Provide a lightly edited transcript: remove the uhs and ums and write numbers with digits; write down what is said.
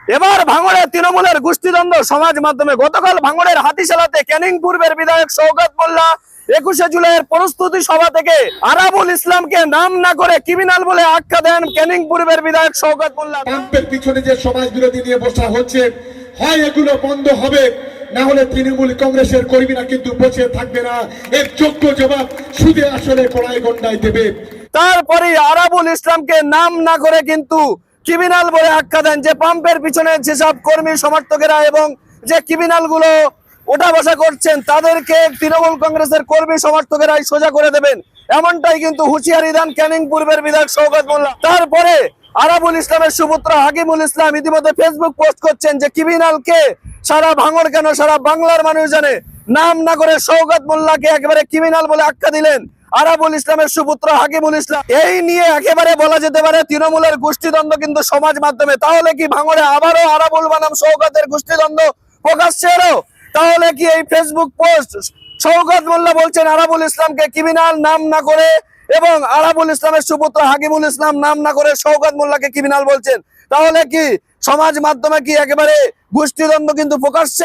এবার ভাঙড়ের তৃণমূলের গোষ্ঠীদ্বন্দ্ব সমাজ মাধ্যমে। গতকাল ভাঙড়ের হাতিশালাতে ক্যানিং পূর্বের বিধায়ক শওকত মোল্লা 21শে জুলাইয়ের প্রস্তুতি সভা থেকে আরাবুল ইসলামকে নাম না করে ক্রিমিনাল বলে আখ্যা দেন ক্যানিং পূর্বের বিধায়ক শওকত মোল্লা। পাম্পের পিছনে যে সমাজ বিরোধী নিয়ে বসা হচ্ছে, হয় এগুলো বন্ধ হবে, না হলে তৃণমূল কংগ্রেসের কর্মীরা কিন্তু বসে থাকবে না। এর যোগ্য জবাব সুদে আসলে পড়ায় গন্ডায় দেবে। তারপরে আরাবুল ইসলামকে নাম না করে কিন্তু ক্রিমিনাল বলে আখ্যা দেন। যে পাম্পের পিছনে যেসব কর্মী সমর্থকেরা এবং যে ক্রিমিনাল গুলো ওঠা বসা করছেন তাদেরকে তৃণমূল কংগ্রেসের কর্মী সমর্থকেরাই সোজা করে দেবেন, এমনটাই কিন্তু হুঁশিয়ারি দেন ক্যানিং পূর্বের বিধায়ক শওকত মোল্লা। তারপরে আরাবুল ইসলামের সুপুত্র হাকিমুল ইসলাম ইতিমধ্যে ফেসবুক পোস্ট করছেন যে ক্রিমিনালকে সারা ভাঙড় কেন সারা বাংলার মানুষ জানে, নাম না করে শওকত মোল্লাকে একেবারে ক্রিমিনাল বলে আখ্যা দিলেন আরাবুল ইসলামের সুপুত্র হাকিমুল ইসলাম। এই নিয়ে একেবারে বলা যেতে পারে তৃণমূলের গোষ্ঠীদ্বন্দ্ব কিন্তু সমাজ মাধ্যমে। তাহলে কি ভাঙড়ে আবারও আরাবুল বনাম শওকতের গোষ্ঠীদ্বন্দ্ব প্রকাশ্যে এলো? তাহলে কি এই ফেসবুক পোস্ট শওকত মোল্লা বলছেন আরাবুল ইসলামকে ক্রিমিনাল নাম না করে, এবং আরাবুল ইসলামের সুপুত্র হাকিমুল ইসলাম নাম না করে শওকত মোল্লাকে ক্রিমিনাল বলছেন? তাহলে কি সমাজ মাধ্যমে কি একেবারে গোষ্ঠীদ্বন্দ্ব কিন্তু প্রকাশ্যে